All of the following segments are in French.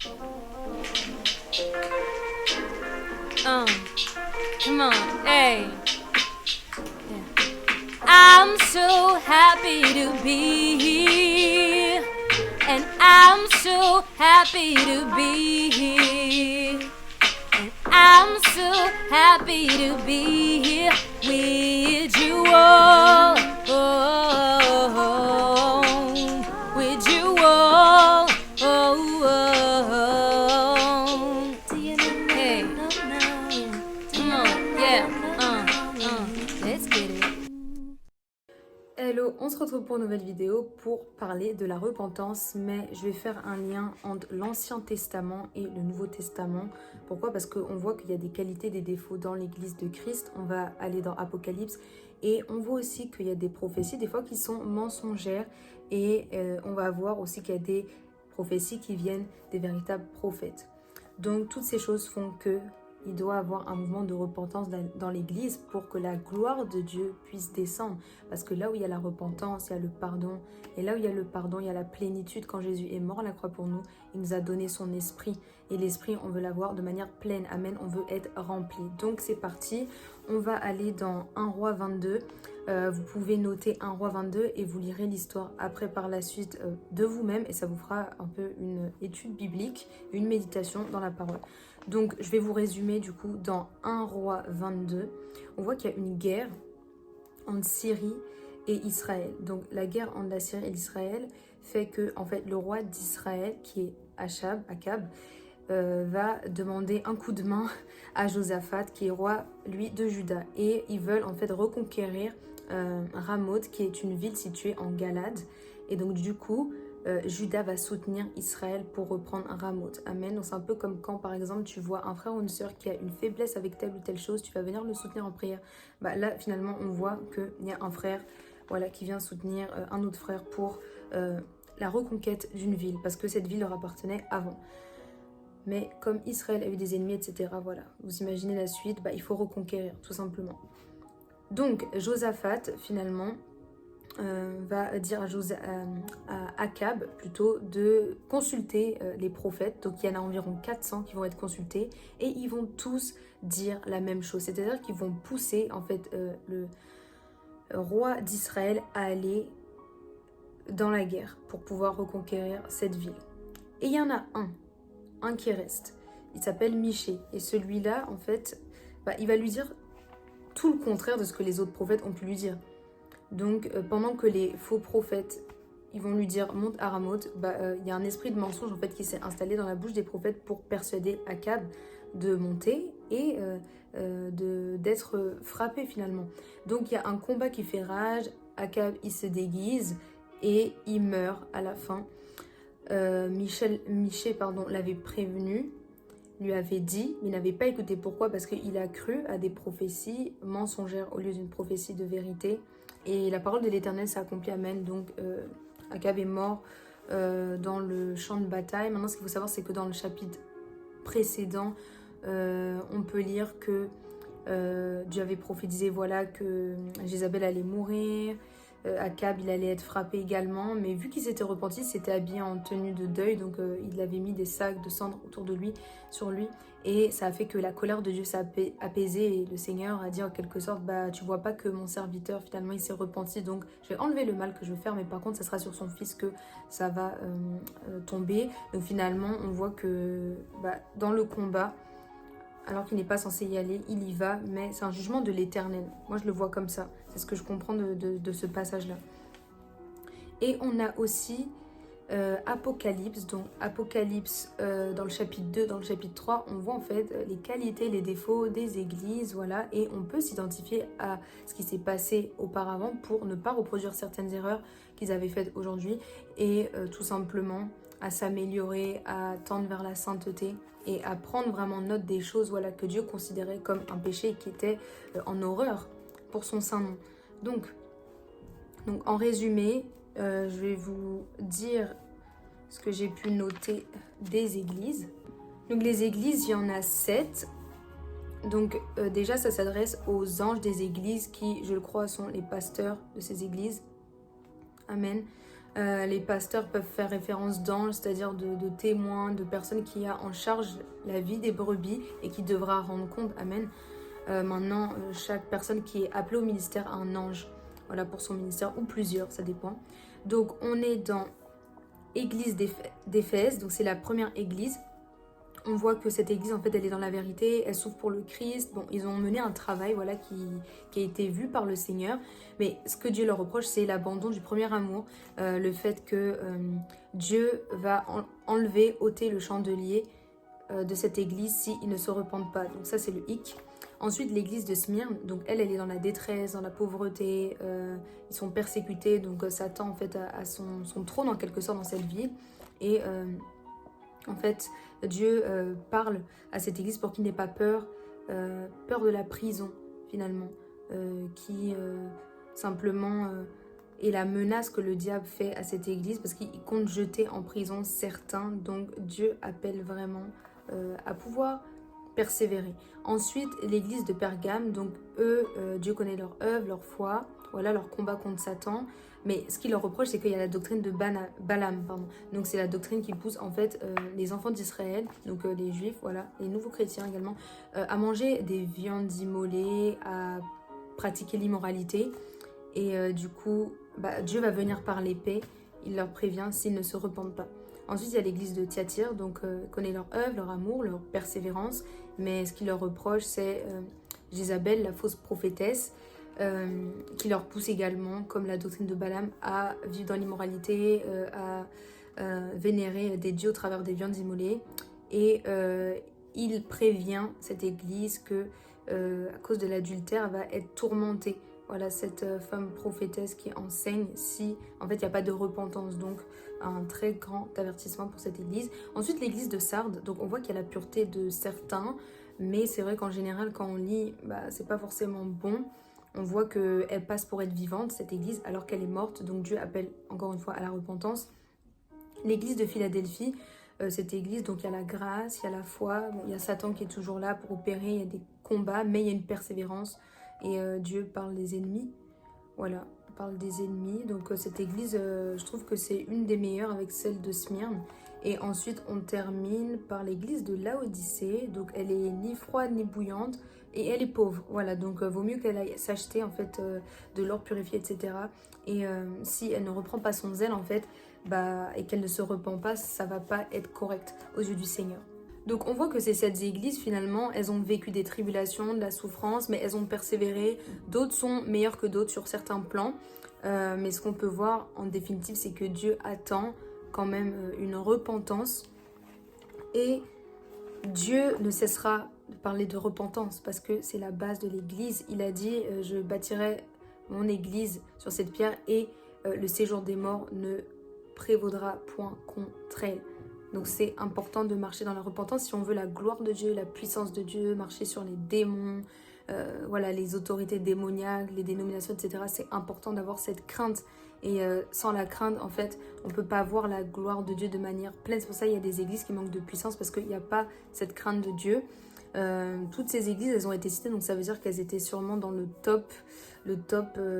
Come on, hey. I'm so happy to be here, and I'm so happy to be here, and I'm so happy to be here with you all, with you all, Do you know? Hey, come on, yeah, let's get it. Hello, on se retrouve pour une nouvelle vidéo pour parler de la repentance, mais je vais faire un lien entre l'Ancien Testament et le Nouveau Testament. Pourquoi? Parce qu'on voit qu'il y a des qualités, des défauts dans l'Église de Christ. On va aller dans Apocalypse et on voit aussi qu'il y a des prophéties, des fois qui sont mensongères, et on va voir aussi qu'il y a des prophéties qui viennent des véritables prophètes. Donc toutes ces choses font que il doit avoir un mouvement de repentance dans l'Église pour que la gloire de Dieu puisse descendre. Parce que là où il y a la repentance, il y a le pardon. Et là où il y a le pardon, il y a la plénitude. Quand Jésus est mort à la croix pour nous, il nous a donné son esprit. Et l'esprit, on veut l'avoir de manière pleine. Amen, on veut être rempli. Donc c'est parti. On va aller dans 1 Roi 22. Vous pouvez noter 1 Roi 22 et vous lirez l'histoire après par la suite de vous-même. Et ça vous fera un peu une étude biblique, une méditation dans la parole. Donc, je vais vous résumer du coup dans 1 Roi 22. On voit qu'il y a une guerre entre Syrie et Israël. Donc, la guerre entre la Syrie et l'Israël fait que, en fait, le roi d'Israël, qui est Akab, va demander un coup de main à Josaphat, qui est roi, lui, de Juda. Et ils veulent, en fait, reconquérir Ramoth, qui est une ville située en Galade. Et donc, du coup, Juda va soutenir Israël pour reprendre Ramoth. Amen. Donc c'est un peu comme quand par exemple tu vois un frère ou une sœur qui a une faiblesse avec telle ou telle chose, tu vas venir le soutenir en prière. Bah, là finalement on voit qu'il y a un frère, voilà, qui vient soutenir un autre frère pour la reconquête d'une ville, parce que cette ville leur appartenait avant. Mais comme Israël a eu des ennemis, etc., voilà, vous imaginez la suite, bah, il faut reconquérir tout simplement. Donc Josaphat finalement va dire à Akab plutôt de consulter les prophètes. Donc il y en a environ 400 qui vont être consultés et ils vont tous dire la même chose. C'est-à-dire qu'ils vont pousser en fait le roi d'Israël à aller dans la guerre pour pouvoir reconquérir cette ville. Et il y en a un qui reste. Il s'appelle Michée. Et celui-là, en fait, bah, il va lui dire tout le contraire de ce que les autres prophètes ont pu lui dire. Donc, pendant que les faux prophètes, ils vont lui dire « monte à Ramoth », y a un esprit de mensonge en fait, qui s'est installé dans la bouche des prophètes pour persuader Akab de monter et d'être frappé finalement. Donc, il y a un combat qui fait rage, Akab, il se déguise et il meurt à la fin. Michée l'avait prévenu, lui avait dit, mais il n'avait pas écouté. Pourquoi? Parce qu'il a cru à des prophéties mensongères au lieu d'une prophétie de vérité. Et la parole de l'Éternel s'est accomplie, amen. Donc Akab est mort dans le champ de bataille. Maintenant, ce qu'il faut savoir, c'est que dans le chapitre précédent, on peut lire que Dieu avait prophétisé, voilà, que Jézabel allait mourir. Akab, il allait être frappé également, mais vu qu'il s'était repenti, il s'était habillé en tenue de deuil, donc il avait mis des sacs de cendres autour de lui, sur lui, et ça a fait que la colère de Dieu s'est apaisée, et le Seigneur a dit en quelque sorte, bah tu vois pas que mon serviteur finalement il s'est repenti, donc je vais enlever le mal que je veux faire, mais par contre ça sera sur son fils que ça va tomber. Donc finalement on voit que dans le combat, alors qu'il n'est pas censé y aller, il y va, mais c'est un jugement de l'Éternel. Moi, je le vois comme ça. C'est ce que je comprends de ce passage-là. Et on a aussi Apocalypse. Donc, Apocalypse, dans le chapitre 2, dans le chapitre 3, on voit en fait les qualités, les défauts des églises, voilà. Et on peut s'identifier à ce qui s'est passé auparavant pour ne pas reproduire certaines erreurs qu'ils avaient faites aujourd'hui. Et tout simplement à s'améliorer, à tendre vers la sainteté et à prendre vraiment note des choses, voilà, que Dieu considérait comme un péché et qui était en horreur pour son saint nom. Donc en résumé, je vais vous dire ce que j'ai pu noter des églises. Donc les églises, il y en a 7. Donc déjà, ça s'adresse aux anges des églises qui, je le crois, sont les pasteurs de ces églises. Amen. Les pasteurs peuvent faire référence d'anges, c'est-à-dire de témoins, de personnes qui a en charge la vie des brebis et qui devra rendre compte. Amen. Maintenant, chaque personne qui est appelée au ministère a un ange. Voilà, pour son ministère, ou plusieurs, ça dépend. Donc, on est dans Église d'Éphèse, donc c'est la première église. On voit que cette église, en fait, elle est dans la vérité, elle s'ouvre pour le Christ. Bon, ils ont mené un travail, voilà, qui a été vu par le Seigneur. Mais ce que Dieu leur reproche, c'est l'abandon du premier amour. Le fait que Dieu va enlever, ôter le chandelier de cette église s'ils ne se repentent pas. Donc ça, c'est le hic. Ensuite, l'église de Smyrne, donc elle est dans la détresse, dans la pauvreté. Ils sont persécutés, donc Satan, en fait, a son trône, en quelque sorte, dans cette ville. Et... en fait, Dieu parle à cette église pour qu'il n'ait pas peur, peur de la prison finalement, qui simplement est la menace que le diable fait à cette église parce qu'il compte jeter en prison certains. Donc Dieu appelle vraiment à pouvoir persévérer. Ensuite, l'église de Pergame, donc eux, Dieu connaît leur œuvre, leur foi, voilà leur combat contre Satan. Mais ce qu'il leur reproche, c'est qu'il y a la doctrine de Balaam. Pardon. Donc c'est la doctrine qui pousse en fait les enfants d'Israël, donc les juifs, voilà, les nouveaux chrétiens également, à manger des viandes immolées, à pratiquer l'immoralité. Et du coup, Dieu va venir par l'épée, il leur prévient s'ils ne se repentent pas. Ensuite, il y a l'église de Thyatire, donc connaît leur œuvre, leur amour, leur persévérance. Mais ce qu'il leur reproche, c'est Jézabel, la fausse prophétesse, qui leur pousse également, comme la doctrine de Balaam, à vivre dans l'immoralité, à vénérer des dieux au travers des viandes immolées. Et il prévient cette église que, à cause de l'adultère, elle va être tourmentée. Voilà, cette femme prophétesse qui enseigne si, en fait, il n'y a pas de repentance. Donc, un très grand avertissement pour cette église. Ensuite, l'église de Sardes. Donc, on voit qu'il y a la pureté de certains, mais c'est vrai qu'en général, quand on lit, c'est pas forcément bon. On voit qu'elle passe pour être vivante, cette église, alors qu'elle est morte. Donc Dieu appelle encore une fois à la repentance. L'église de Philadelphie, cette église, donc il y a la grâce, il y a la foi. Bon, il y a Satan qui est toujours là pour opérer, il y a des combats, mais il y a une persévérance. Et Dieu parle des ennemis. Voilà, il parle des ennemis. Donc cette église, je trouve que c'est une des meilleures avec celle de Smyrne. Et ensuite, on termine par l'église de Laodicée. Donc elle est ni froide ni bouillante. Et elle est pauvre, voilà, donc vaut mieux qu'elle aille s'acheter en fait de l'or purifié, etc. Et si elle ne reprend pas son zèle en fait, et qu'elle ne se repent pas, ça va pas être correct aux yeux du Seigneur. Donc on voit que ces 7 églises finalement, elles ont vécu des tribulations, de la souffrance, mais elles ont persévéré. D'autres sont meilleures que d'autres sur certains plans. Mais ce qu'on peut voir en définitive, c'est que Dieu attend quand même une repentance. Et Dieu ne cessera de parler de repentance parce que c'est la base de l'église. Il a dit je bâtirai mon église sur cette pierre et le séjour des morts ne prévaudra point contre elle. Donc c'est important de marcher dans la repentance si on veut la gloire de Dieu, la puissance de Dieu, marcher sur les démons, voilà, les autorités démoniaques, les dénominations, etc. C'est important d'avoir cette crainte. Et sans la crainte, en fait, on ne peut pas voir la gloire de Dieu de manière pleine. C'est pour ça qu'il y a des églises qui manquent de puissance parce qu'il n'y a pas cette crainte de Dieu. Toutes ces églises, elles ont été citées, donc ça veut dire qu'elles étaient sûrement dans le top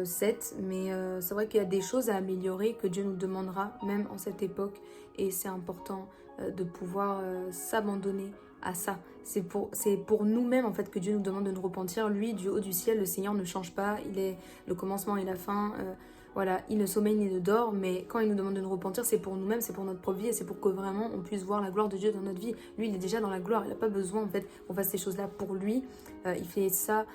7. Mais c'est vrai qu'il y a des choses à améliorer que Dieu nous demandera, même en cette époque. Et c'est important de pouvoir s'abandonner à ça. C'est pour nous-mêmes en fait que Dieu nous demande de nous repentir. Lui, du haut du ciel, le Seigneur ne change pas. Il est le commencement et la fin. Voilà, il ne sommeille ni ne dort, mais quand il nous demande de nous repentir, c'est pour nous-mêmes, c'est pour notre propre vie et c'est pour que vraiment on puisse voir la gloire de Dieu dans notre vie. Lui, il est déjà dans la gloire, il n'a pas besoin en fait qu'on fasse ces choses-là pour lui. Il fait ça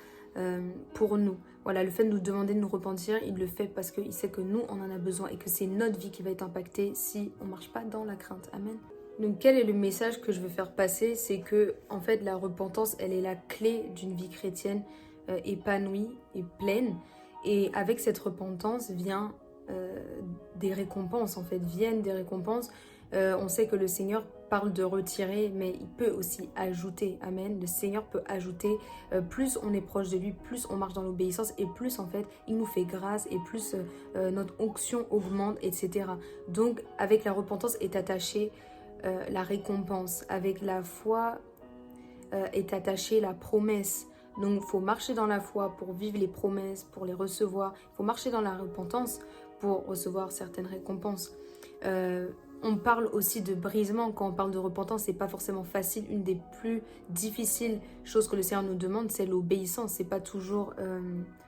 pour nous. Voilà, le fait de nous demander de nous repentir, il le fait parce qu'il sait que nous, on en a besoin et que c'est notre vie qui va être impactée si on ne marche pas dans la crainte. Amen. Donc quel est le message que je veux faire passer? C'est que en fait la repentance, elle est la clé d'une vie chrétienne épanouie et pleine. Et avec cette repentance vient des récompenses, en fait, viennent des récompenses. On sait que le Seigneur parle de retirer, mais il peut aussi ajouter. Amen. Le Seigneur peut ajouter. Plus on est proche de lui, plus on marche dans l'obéissance et plus, en fait, il nous fait grâce et plus notre onction augmente, etc. Donc, avec la repentance est attachée la récompense. Avec la foi est attachée la promesse. Donc, il faut marcher dans la foi pour vivre les promesses, pour les recevoir. Il faut marcher dans la repentance pour recevoir certaines récompenses. On parle aussi de brisement. Quand on parle de repentance, c'est pas forcément facile. Une des plus difficiles choses que le Seigneur nous demande, c'est l'obéissance. C'est pas toujours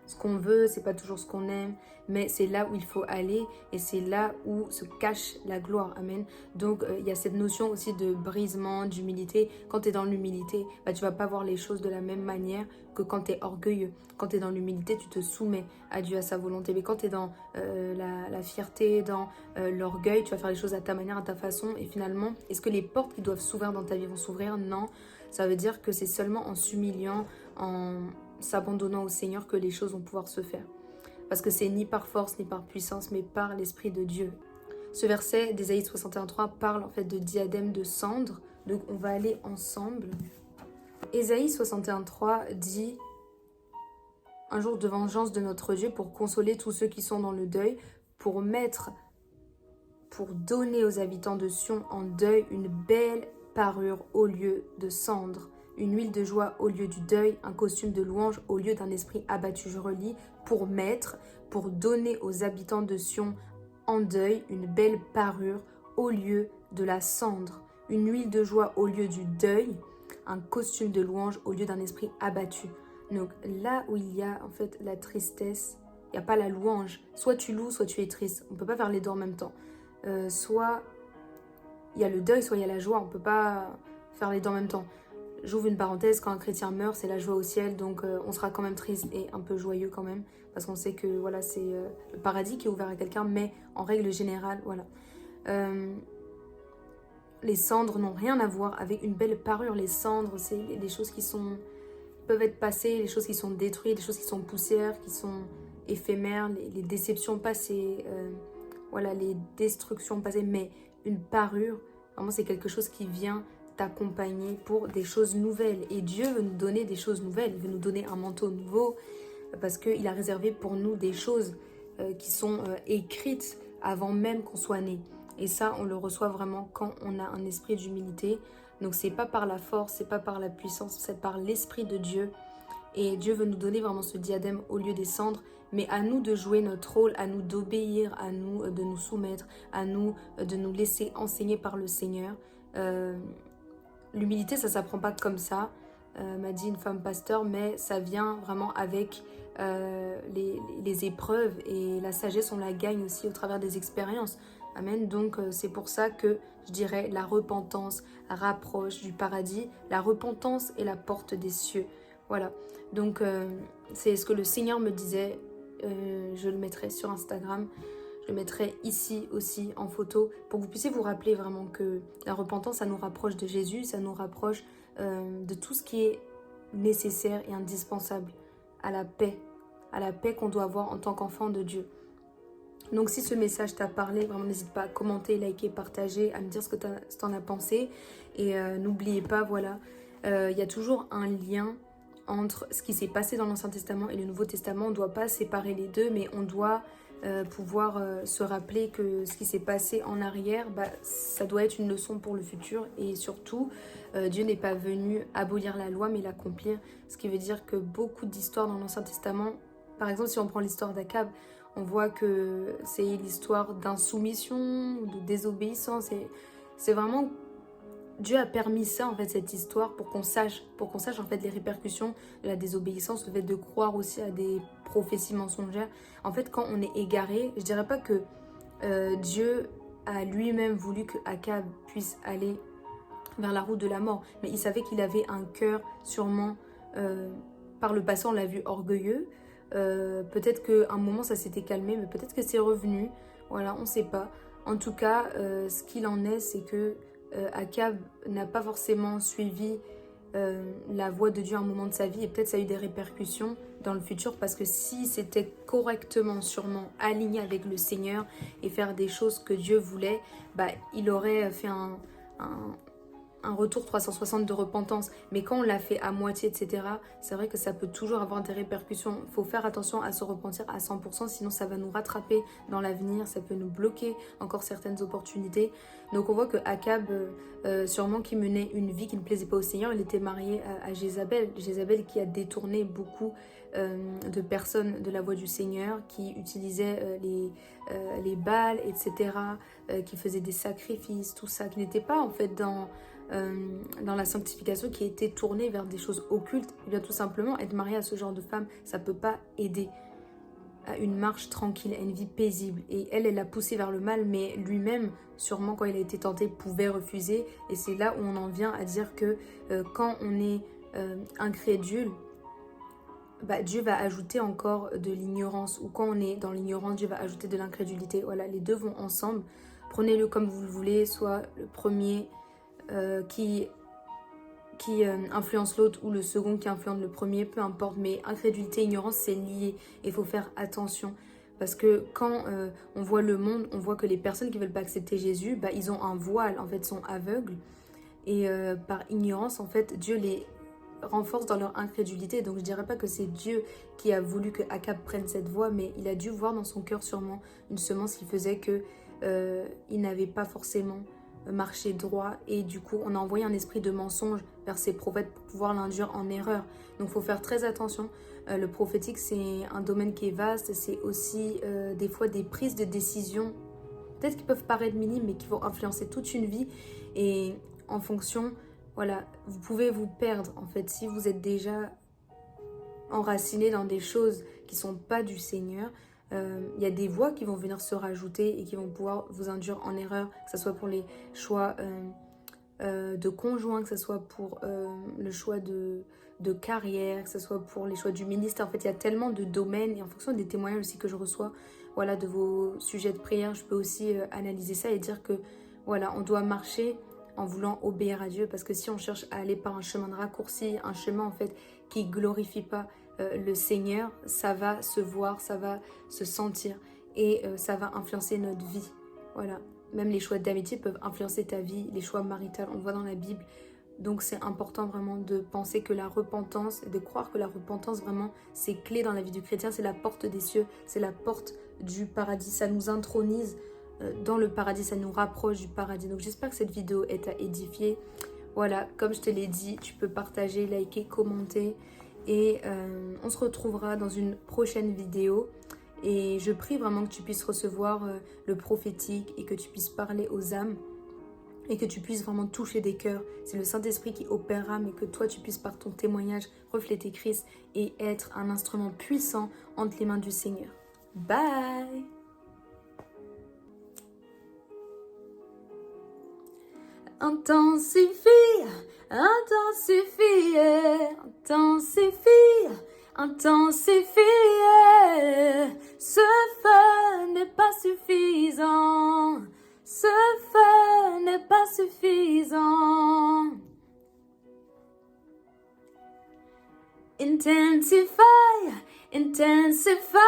ce qu'on veut, c'est pas toujours ce qu'on aime, mais c'est là où il faut aller et c'est là où se cache la gloire. Amen. Donc il y a cette notion aussi de brisement, d'humilité. Quand tu es dans l'humilité, tu vas pas voir les choses de la même manière que quand tu es orgueilleux. Quand tu es dans l'humilité, tu te soumets à Dieu, à sa volonté. Mais quand tu es dans la fierté, dans l'orgueil, tu vas faire les choses à ta manière, à ta façon. Et finalement, est-ce que les portes qui doivent s'ouvrir dans ta vie vont s'ouvrir? Non. Ça veut dire que c'est seulement en s'humiliant, en s'abandonnant au Seigneur que les choses vont pouvoir se faire. Parce que c'est ni par force, ni par puissance, mais par l'Esprit de Dieu. Ce verset d'Ésaïe 61:3 parle en fait de diadème de cendre. Donc on va aller ensemble. Ésaïe 61:3 dit: un jour de vengeance de notre Dieu pour consoler tous ceux qui sont dans le deuil, pour donner aux habitants de Sion en deuil une belle parure au lieu de cendre, une huile de joie au lieu du deuil, un costume de louange au lieu d'un esprit abattu. Je relis: pour donner aux habitants de Sion en deuil une belle parure au lieu de la cendre, une huile de joie au lieu du deuil, un costume de louange au lieu d'un esprit abattu. Donc là où il y a en fait la tristesse, il n'y a pas la louange. Soit tu loues, soit tu es triste. On ne peut pas faire les deux en même temps. Soit il y a le deuil, soit il y a la joie. On ne peut pas faire les deux en même temps. J'ouvre une parenthèse, quand un chrétien meurt, c'est la joie au ciel. Donc on sera quand même triste et un peu joyeux quand même. Parce qu'on sait que voilà, c'est le paradis qui est ouvert à quelqu'un. Mais en règle générale, voilà. Les cendres n'ont rien à voir avec une belle parure. Les cendres, c'est les choses qui peuvent être passées, les choses qui sont détruites, les choses qui sont poussières, qui sont éphémères, les déceptions passées, voilà, les destructions passées. Mais une parure, vraiment, c'est quelque chose qui vient t'accompagner pour des choses nouvelles. Et Dieu veut nous donner des choses nouvelles. Il veut nous donner un manteau nouveau parce qu'il a réservé pour nous des choses qui sont écrites avant même qu'on soit né. Et ça, on le reçoit vraiment quand on a un esprit d'humilité. Donc c'est pas par la force, c'est pas par la puissance, c'est par l'Esprit de Dieu. Et Dieu veut nous donner vraiment ce diadème au lieu des cendres. Mais à nous de jouer notre rôle, à nous d'obéir, à nous de nous soumettre, à nous de nous laisser enseigner par le Seigneur. L'humilité, ça s'apprend pas comme ça, m'a dit une femme pasteur, mais ça vient vraiment avec les épreuves. Et la sagesse, on la gagne aussi au travers des expériences. Amen. Donc c'est pour ça que je dirais la repentance rapproche du paradis. La repentance est la porte des cieux. Voilà. Donc c'est ce que le Seigneur me disait. Je le mettrai sur Instagram. Je le mettrai ici aussi en photo pour que vous puissiez vous rappeler vraiment que la repentance, ça nous rapproche de Jésus. Ça nous rapproche de tout ce qui est nécessaire et indispensable à la paix qu'on doit avoir en tant qu'enfant de Dieu. Donc si ce message t'a parlé, vraiment n'hésite pas à commenter, liker, partager, à me dire ce que t'en as pensé. Et n'oubliez pas, voilà, il y a toujours un lien entre ce qui s'est passé dans l'Ancien Testament et le Nouveau Testament. On ne doit pas séparer les deux, mais on doit pouvoir se rappeler que ce qui s'est passé en arrière, ça doit être une leçon pour le futur. Et surtout, Dieu n'est pas venu abolir la loi, mais l'accomplir. Ce qui veut dire que beaucoup d'histoires dans l'Ancien Testament, par exemple si on prend l'histoire d'Akab, on voit que c'est l'histoire d'insoumission, de désobéissance. Et c'est vraiment... Dieu a permis ça, en fait, cette histoire, pour qu'on sache en fait les répercussions de la désobéissance, le fait de croire aussi à des prophéties mensongères. En fait, quand on est égaré, je dirais pas que Dieu a lui-même voulu que Akab puisse aller vers la route de la mort, mais il savait qu'il avait un cœur sûrement, par le passé on l'a vu orgueilleux. Peut-être qu'à un moment ça s'était calmé, mais peut-être que c'est revenu. Voilà, on ne sait pas. En tout cas, ce qu'il en est, c'est que Akab n'a pas forcément suivi la voie de Dieu à un moment de sa vie, et peut-être ça a eu des répercussions dans le futur, parce que si c'était correctement, sûrement aligné avec le Seigneur et faire des choses que Dieu voulait, il aurait fait un un retour 360 de repentance. Mais quand on l'a fait à moitié, etc., c'est vrai que ça peut toujours avoir des répercussions. Il faut faire attention à se repentir à 100%, sinon ça va nous rattraper dans l'avenir, ça peut nous bloquer encore certaines opportunités. Donc on voit que Akab, sûrement qui menait une vie qui ne plaisait pas au Seigneur, il était marié à Jézabel. Jézabel qui a détourné beaucoup de personnes de la voie du Seigneur, qui utilisaient les Baals, etc., qui faisaient des sacrifices, tout ça, qui n'était pas en fait dans la sanctification, qui était tournée vers des choses occultes. Et bien tout simplement, être marié à ce genre de femme, ça peut pas aider à une marche tranquille, à une vie paisible. Et elle l'a poussé vers le mal, mais lui-même, sûrement quand il a été tenté, pouvait refuser. Et c'est là où on en vient à dire que quand on est incrédule, Dieu va ajouter encore de l'ignorance. Ou quand on est dans l'ignorance, Dieu va ajouter de l'incrédulité. Voilà, les deux vont ensemble. Prenez-le comme vous le voulez, soit le premier qui influence l'autre ou le second qui influence le premier, peu importe. Mais incrédulité, ignorance, c'est lié. Il faut faire attention. Parce que quand on voit le monde, on voit que les personnes qui ne veulent pas accepter Jésus, ils ont un voile, en fait, sont aveugles. Et par ignorance, en fait, Dieu les renforce dans leur incrédulité. Donc je dirais pas que c'est Dieu qui a voulu que Akab prenne cette voie, mais il a dû voir dans son cœur sûrement une semence qui faisait que il n'avait pas forcément marché droit, et du coup on a envoyé un esprit de mensonge vers ses prophètes pour pouvoir l'induire en erreur. Donc il faut faire très attention. Le prophétique, c'est un domaine qui est vaste, c'est aussi des fois des prises de décision peut-être qui peuvent paraître minimes mais qui vont influencer toute une vie, et en fonction, voilà, vous pouvez vous perdre en fait si vous êtes déjà enraciné dans des choses qui ne sont pas du Seigneur. Il y a des voies qui vont venir se rajouter et qui vont pouvoir vous induire en erreur, que ce soit pour les choix de conjoint, que ce soit pour le choix de carrière, que ce soit pour les choix du ministère. En fait, il y a tellement de domaines, et en fonction des témoignages aussi que je reçois, voilà, de vos sujets de prière, je peux aussi analyser ça et dire que voilà, on doit marcher en voulant obéir à Dieu, parce que si on cherche à aller par un chemin de raccourci, un chemin en fait qui glorifie pas le Seigneur, ça va se voir, ça va se sentir, et ça va influencer notre vie. Voilà, même les choix d'amitié peuvent influencer ta vie, les choix maritaux, on le voit dans la Bible. Donc c'est important vraiment de penser que la repentance, et de croire que la repentance vraiment c'est clé dans la vie du chrétien, c'est la porte des cieux, c'est la porte du paradis, ça nous intronise dans le paradis, ça nous rapproche du paradis. Donc j'espère que cette vidéo t'a édifié. Voilà, comme je te l'ai dit, tu peux partager, liker, commenter, et on se retrouvera dans une prochaine vidéo. Et je prie vraiment que tu puisses recevoir le prophétique, et que tu puisses parler aux âmes, et que tu puisses vraiment toucher des cœurs. C'est le Saint-Esprit qui opérera, mais que toi tu puisses par ton témoignage refléter Christ et être un instrument puissant entre les mains du Seigneur. Bye! Intensifie, intensifie, intensifie, intensifie. Ce feu n'est pas suffisant. Ce feu n'est pas suffisant. Intensify, intensify,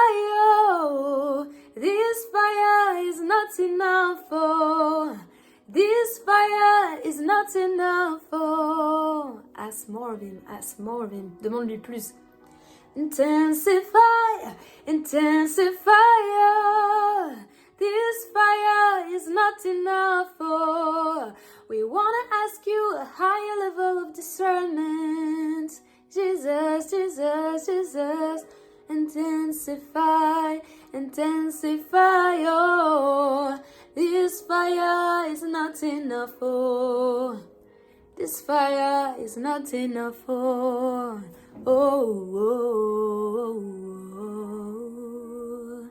oh. This fire is not enough, oh. This fire is not enough, oh. Ask more of him, ask more of him. Demande-lui plus. Intensify, intensify, oh. This fire is not enough, oh. We wanna ask you a higher level of discernment. Jesus, Jesus, Jesus. Intensify, intensify, oh. This fire is not enough, oh. This fire is not enough, oh. Oh, oh, oh, oh.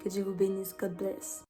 Que Dieu vous bénisse. God bless.